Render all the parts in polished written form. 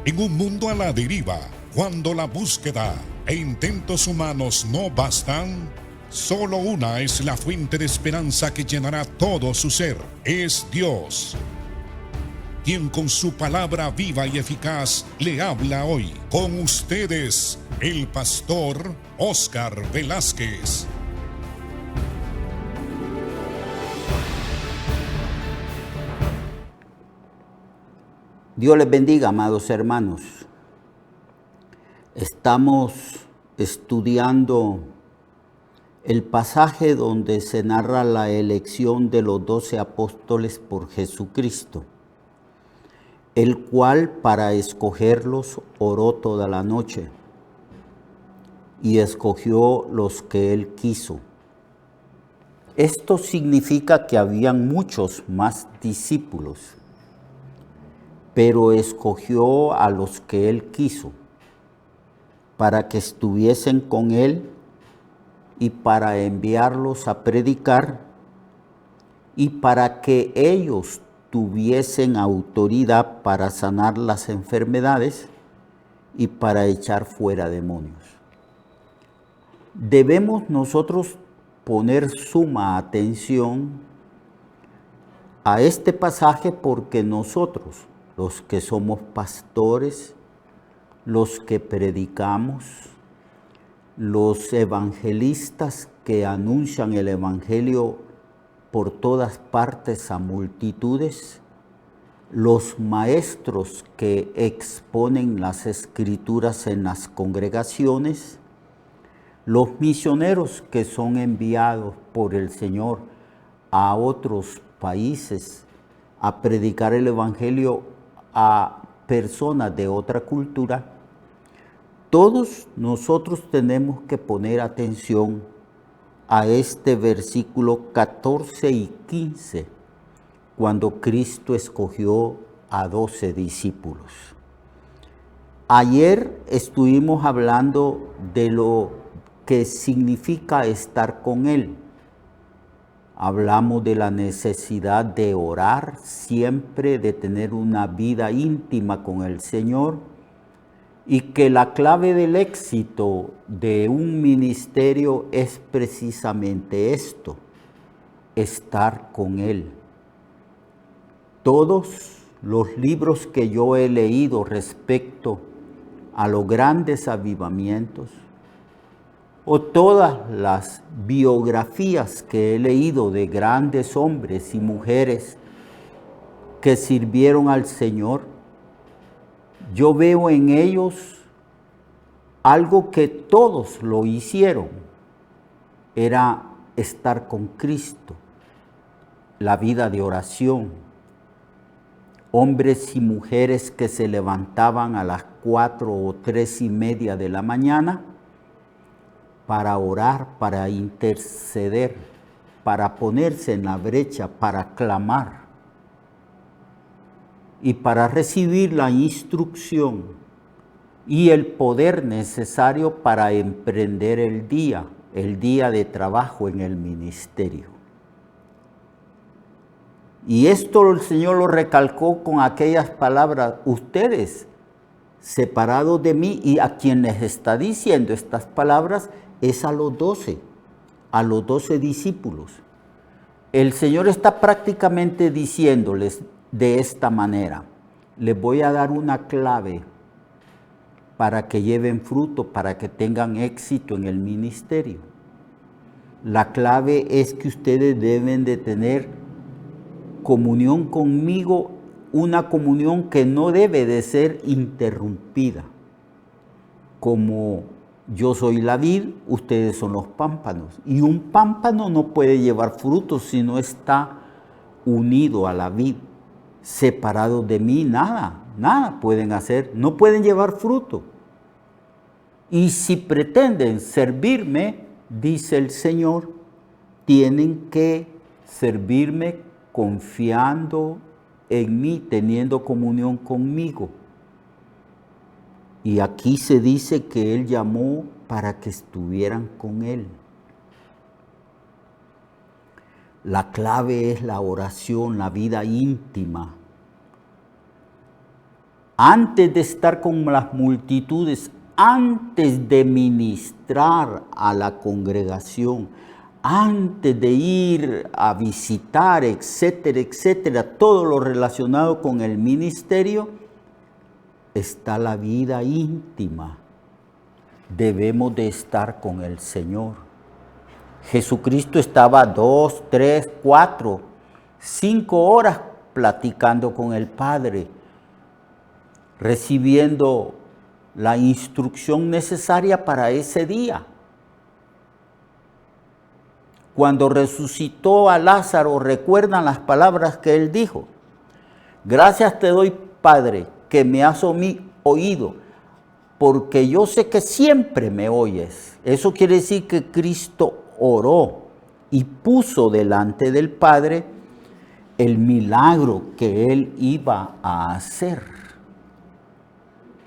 En un mundo a la deriva, cuando la búsqueda e intentos humanos no bastan, solo una es la fuente de esperanza que llenará todo su ser. Es Dios, quien con su palabra viva y eficaz le habla hoy. Con ustedes, el pastor Óscar Velázquez. Dios les bendiga, amados hermanos. Estamos estudiando el pasaje donde se narra la elección de los 12 apóstoles por Jesucristo, el cual para escogerlos oró toda la noche y escogió los que él quiso. Esto significa que habían muchos más discípulos, pero escogió a los que él quiso para que estuviesen con él y para enviarlos a predicar y para que ellos tuviesen autoridad para sanar las enfermedades y para echar fuera demonios. Debemos nosotros poner suma atención a este pasaje porque nosotros, los que somos pastores, los que predicamos, los evangelistas que anuncian el evangelio por todas partes a multitudes, los maestros que exponen las escrituras en las congregaciones, los misioneros que son enviados por el Señor a otros países a predicar el evangelio a personas de otra cultura. Todos nosotros tenemos que poner atención a este versículo 14 y 15, cuando Cristo escogió a 12 discípulos. Ayer estuvimos hablando de lo que significa estar con Él. Hablamos de la necesidad de orar siempre, de tener una vida íntima con el Señor, y que la clave del éxito de un ministerio es precisamente esto, estar con Él. Todos los libros que yo he leído respecto a los grandes avivamientos, o todas las biografías que he leído de grandes hombres y mujeres que sirvieron al Señor, yo veo en ellos algo que todos lo hicieron, era estar con Cristo, la vida de oración. Hombres y mujeres que se levantaban a las 4 o 3:30 de la mañana para orar, para interceder, para ponerse en la brecha, para clamar y para recibir la instrucción y el poder necesario para emprender el día de trabajo en el ministerio. Y esto el Señor lo recalcó con aquellas palabras: ustedes, separados de mí, y a quien les está diciendo estas palabras es a los 12 discípulos. El Señor está prácticamente diciéndoles de esta manera: les voy a dar una clave para que lleven fruto, para que tengan éxito en el ministerio. La clave es que ustedes deben de tener comunión conmigo, una comunión que no debe de ser interrumpida. Como yo soy la vid, ustedes son los pámpanos. Y un pámpano no puede llevar frutos si no está unido a la vid. Separados de mí, nada pueden hacer, no pueden llevar fruto. Y si pretenden servirme, dice el Señor, tienen que servirme confiando en mí, teniendo comunión conmigo. Y aquí se dice que Él llamó para que estuvieran con Él. La clave es la oración, la vida íntima. antes de estar con las multitudes, antes de ministrar a la congregación, antes de ir a visitar, etcétera, etcétera, todo lo relacionado con el ministerio, está la vida íntima. Debemos de estar con el Señor. Jesucristo estaba 2, 3, 4, 5 horas platicando con el Padre, recibiendo la instrucción necesaria para ese día. Cuando resucitó a Lázaro, recuerdan las palabras que él dijo: gracias te doy, Padre, que me has oído, porque yo sé que siempre me oyes. Eso quiere decir que Cristo oró y puso delante del Padre el milagro que él iba a hacer.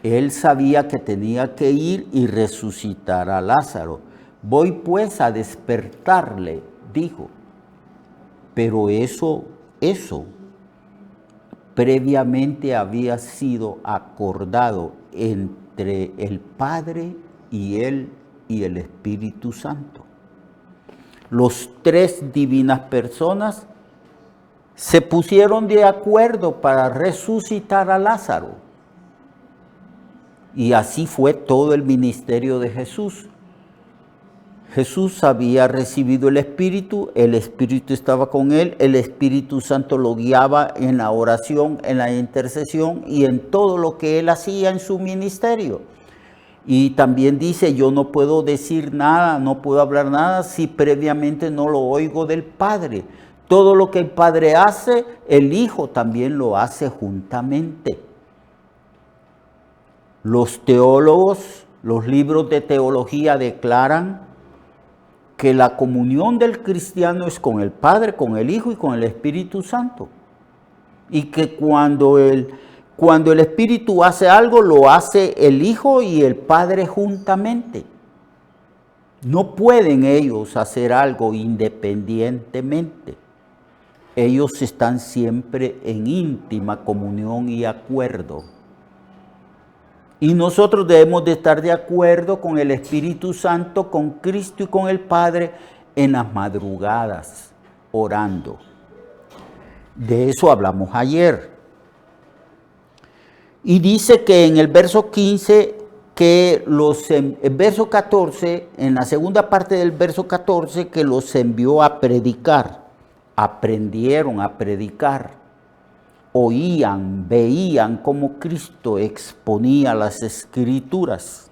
Él sabía que tenía que ir y resucitar a Lázaro. Voy pues a despertarle, dijo. Pero eso previamente había sido acordado entre el Padre y él y el Espíritu Santo. Los 3 divinas personas se pusieron de acuerdo para resucitar a Lázaro. Y así fue todo el ministerio de Jesús. Jesús había recibido el Espíritu estaba con él, el Espíritu Santo lo guiaba en la oración, en la intercesión y en todo lo que él hacía en su ministerio. Y también dice, yo no puedo decir nada, no puedo hablar nada si previamente no lo oigo del Padre. Todo lo que el Padre hace, el Hijo también lo hace juntamente. Los teólogos, los libros de teología declaran que la comunión del cristiano es con el Padre, con el Hijo y con el Espíritu Santo. Y que cuando el Espíritu hace algo, lo hace el Hijo y el Padre juntamente. No pueden ellos hacer algo independientemente. Ellos están siempre en íntima comunión y acuerdo. Y nosotros debemos de estar de acuerdo con el Espíritu Santo, con Cristo y con el Padre en las madrugadas, orando. De eso hablamos ayer. Y dice que en el verso 15, el verso 14, en la segunda parte del verso 14, que los envió a predicar. Aprendieron a predicar. Oían, veían cómo Cristo exponía las Escrituras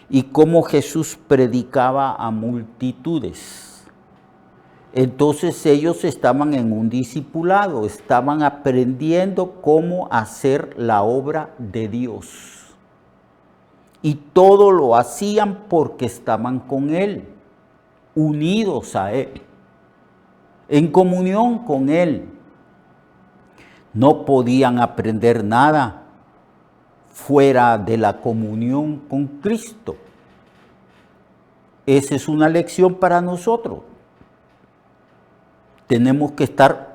y cómo Jesús predicaba a multitudes. Entonces ellos estaban en un discipulado, estaban aprendiendo cómo hacer la obra de Dios. Y todo lo hacían porque estaban con Él, unidos a Él, en comunión con Él. No podían aprender nada fuera de la comunión con Cristo. Esa es una lección para nosotros. Tenemos que estar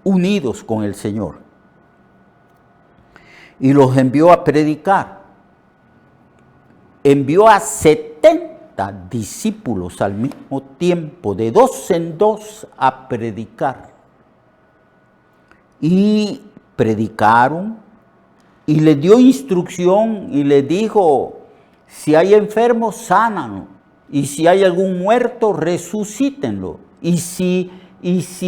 unidos con el Señor. Y los envió a predicar. Envió a 70 discípulos al mismo tiempo, de 2 en 2, a predicar. Y predicaron y les dio instrucción y les dijo, si hay enfermos, sánanlo, y si hay algún muerto, resucítenlo, y si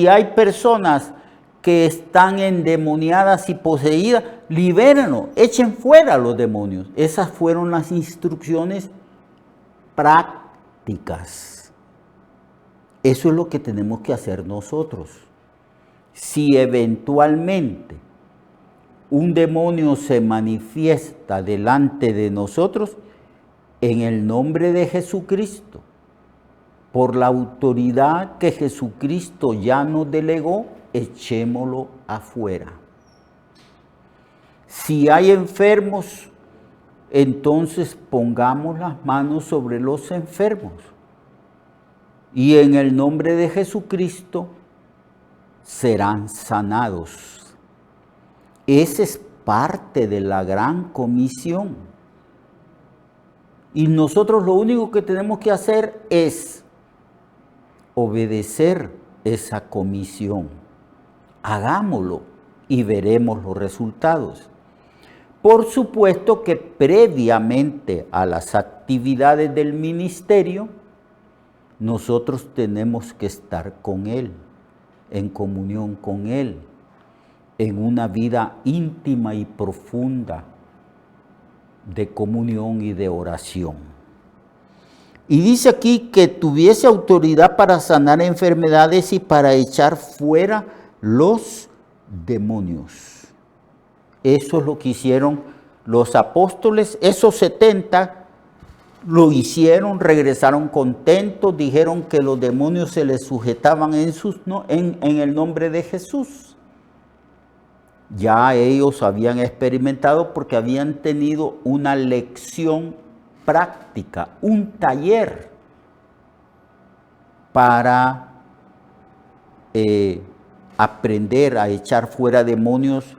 hay personas que están endemoniadas y poseídas, libérenlo, echen fuera a los demonios. Esas fueron las instrucciones prácticas. Eso es lo que tenemos que hacer nosotros. Si eventualmente un demonio se manifiesta delante de nosotros, en el nombre de Jesucristo, por la autoridad que Jesucristo ya nos delegó, echémoslo afuera. Si hay enfermos, entonces pongamos las manos sobre los enfermos. Y en el nombre de Jesucristo serán sanados. Esa es parte de la gran comisión. Y nosotros lo único que tenemos que hacer es obedecer esa comisión. Hagámoslo y veremos los resultados. Por supuesto que previamente a las actividades del ministerio, nosotros tenemos que estar con Él, en comunión con Él, en una vida íntima y profunda de comunión y de oración. Y dice aquí que tuviese autoridad para sanar enfermedades y para echar fuera los demonios. Eso es lo que hicieron los apóstoles. Esos 70 lo hicieron, regresaron contentos, dijeron que los demonios se les sujetaban en el nombre de Jesús. Ya ellos habían experimentado porque habían tenido una lección práctica, un taller para aprender a echar fuera demonios,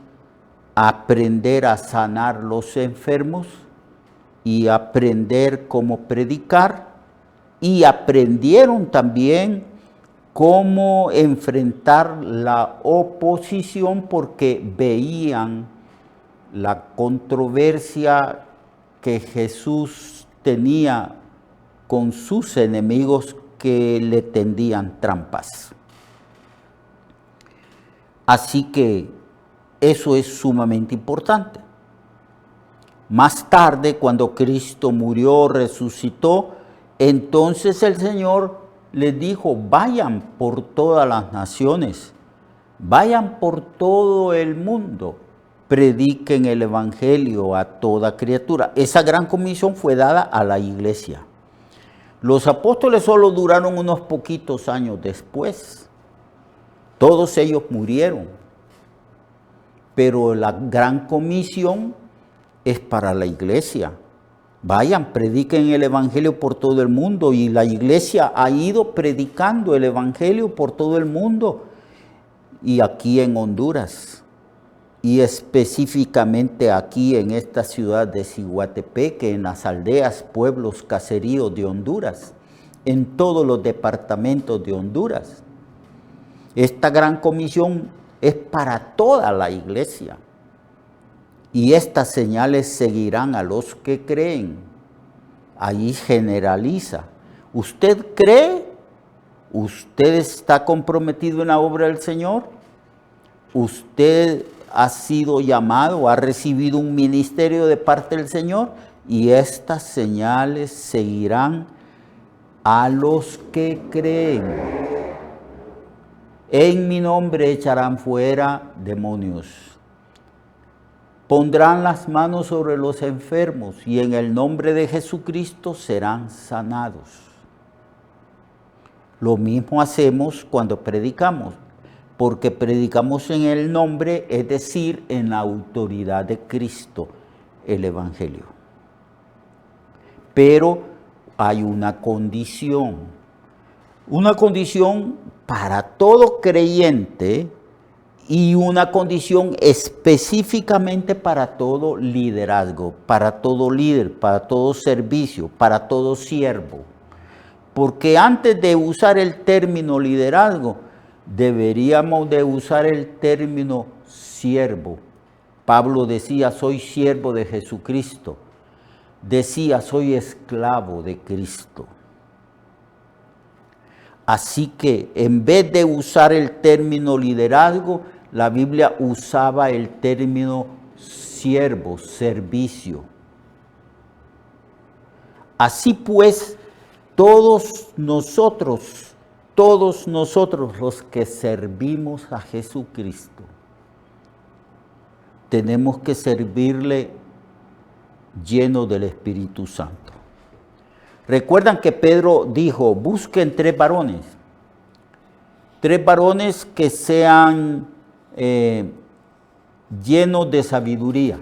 aprender a sanar los enfermos y aprender cómo predicar, y aprendieron también cómo enfrentar la oposición porque veían la controversia que Jesús tenía con sus enemigos que le tendían trampas. Así que eso es sumamente importante. Más tarde, cuando Cristo murió, resucitó, entonces el Señor les dijo: vayan por todas las naciones, vayan por todo el mundo, prediquen el evangelio a toda criatura. Esa gran comisión fue dada a la iglesia. Los apóstoles solo duraron unos poquitos años después. Todos ellos murieron. Pero la gran comisión es para la iglesia. Vayan, prediquen el evangelio por todo el mundo, y la iglesia ha ido predicando el evangelio por todo el mundo, y aquí en Honduras, y específicamente aquí en esta ciudad de Ciguatepeque, en las aldeas, pueblos, caseríos de Honduras, en todos los departamentos de Honduras. Esta gran comisión es para toda la iglesia. Y estas señales seguirán a los que creen. Ahí generaliza. ¿Usted cree? ¿Usted está comprometido en la obra del Señor? ¿Usted ha sido llamado, ha recibido un ministerio de parte del Señor? Y estas señales seguirán a los que creen. En mi nombre echarán fuera demonios. Pondrán las manos sobre los enfermos y en el nombre de Jesucristo serán sanados. Lo mismo hacemos cuando predicamos, porque predicamos en el nombre, es decir, en la autoridad de Cristo, el Evangelio. Pero hay una condición para todo creyente, y una condición específicamente para todo liderazgo, para todo líder, para todo servicio, para todo siervo. Porque antes de usar el término liderazgo, deberíamos de usar el término siervo. Pablo decía: soy siervo de Jesucristo. Decía: soy esclavo de Cristo. Así que en vez de usar el término liderazgo, la Biblia usaba el término siervo, servicio. Así pues, todos nosotros los que servimos a Jesucristo, tenemos que servirle lleno del Espíritu Santo. Recuerdan que Pedro dijo: busquen 3 varones. 3 varones que sean llenos de sabiduría.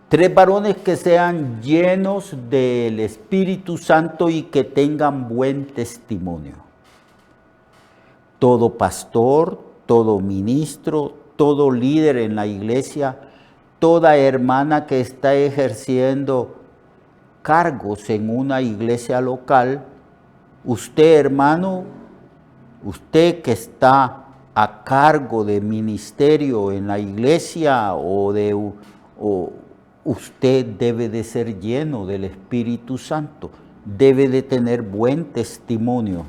3 varones que sean llenos del Espíritu Santo y que tengan buen testimonio. Todo pastor, todo ministro, todo líder en la iglesia, toda hermana que está ejerciendo cargos en una iglesia local, usted, hermano, usted que está a cargo de ministerio en la iglesia usted debe de ser lleno del Espíritu Santo, debe de tener buen testimonio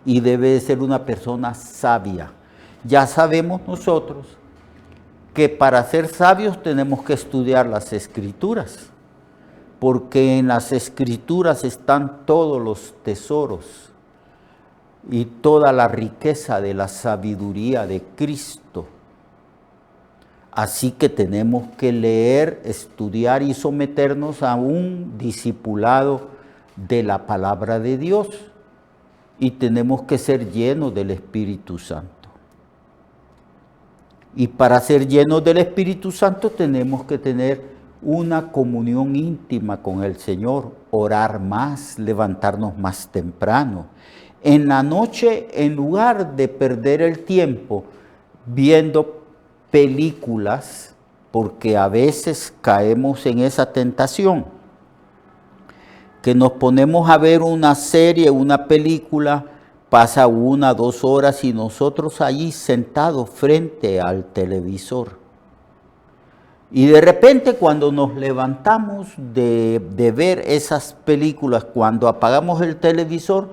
y debe de ser una persona sabia. Ya sabemos nosotros que para ser sabios tenemos que estudiar las Escrituras, porque en las Escrituras están todos los tesoros y toda la riqueza de la sabiduría de Cristo. Así que tenemos que leer, estudiar y someternos a un discipulado de la palabra de Dios. Y tenemos que ser llenos del Espíritu Santo. Y para ser llenos del Espíritu Santo tenemos que tener una comunión íntima con el Señor, orar más, levantarnos más temprano. En la noche, en lugar de perder el tiempo viendo películas, porque a veces caemos en esa tentación, que nos ponemos a ver una serie, una película, pasa 1, 2 horas y nosotros allí sentados frente al televisor. Y de repente cuando nos levantamos de ver esas películas, cuando apagamos el televisor,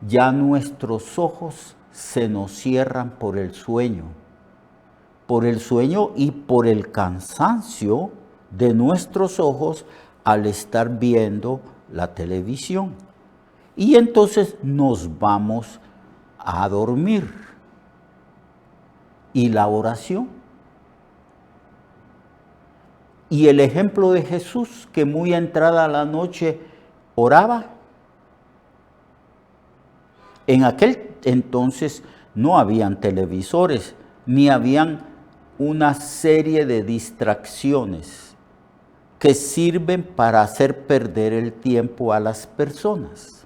ya nuestros ojos se nos cierran por el sueño y por el cansancio de nuestros ojos al estar viendo la televisión. Y entonces nos vamos a dormir. ¿Y la oración? Y el ejemplo de Jesús, que muy entrada la noche oraba. En aquel entonces no habían televisores, ni habían una serie de distracciones que sirven para hacer perder el tiempo a las personas.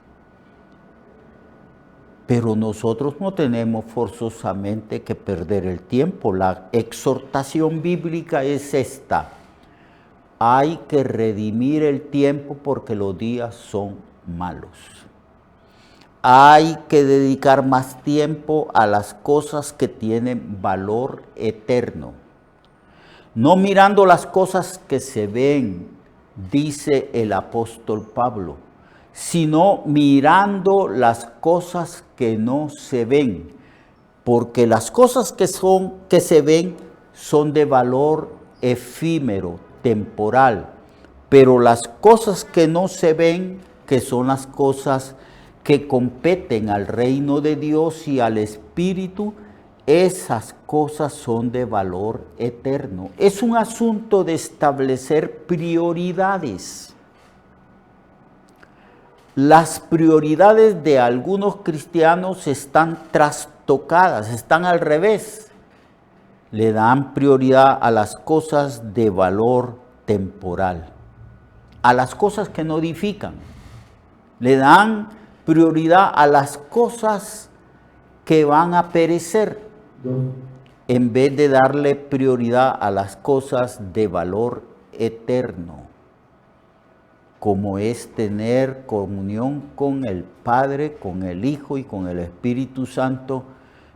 Pero nosotros no tenemos forzosamente que perder el tiempo. La exhortación bíblica es esta: hay que redimir el tiempo porque los días son malos. Hay que dedicar más tiempo a las cosas que tienen valor eterno. No mirando las cosas que se ven, dice el apóstol Pablo, sino mirando las cosas que no se ven. Porque las cosas que se ven son de valor efímero, temporal. Pero las cosas que no se ven, que son las cosas que competen al reino de Dios y al Espíritu, esas cosas son de valor eterno. Es un asunto de establecer prioridades. Las prioridades de algunos cristianos están trastocadas, están al revés. Le dan prioridad a las cosas de valor temporal, a las cosas que no edifican. Le dan prioridad a las cosas que van a perecer, en vez de darle prioridad a las cosas de valor eterno, como es tener comunión con el Padre, con el Hijo y con el Espíritu Santo,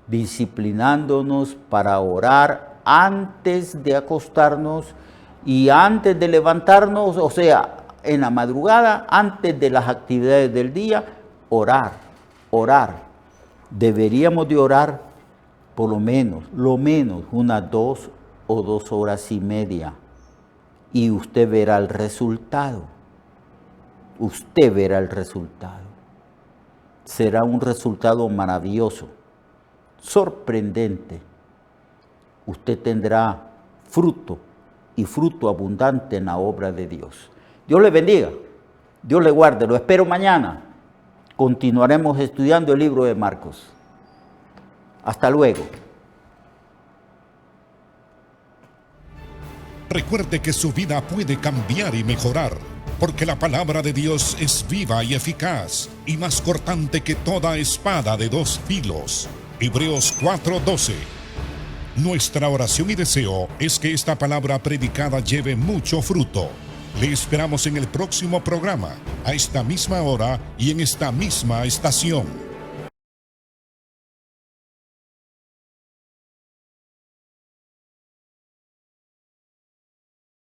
disciplinándonos para orar antes de acostarnos y antes de levantarnos, o sea, en la madrugada, antes de las actividades del día, orar. Deberíamos de orar por lo menos unas 2 o 2 horas y media. Y usted verá el resultado. Usted verá el resultado. Será un resultado maravilloso, sorprendente. Usted tendrá fruto y fruto abundante en la obra de Dios. Dios le bendiga, Dios le guarde, lo espero mañana. Continuaremos estudiando el libro de Marcos. Hasta luego. Recuerde que su vida puede cambiar y mejorar, porque la palabra de Dios es viva y eficaz, y más cortante que toda espada de 2 filos. Hebreos 4:12. Nuestra oración y deseo es que esta palabra predicada lleve mucho fruto. Le esperamos en el próximo programa, a esta misma hora y en esta misma estación.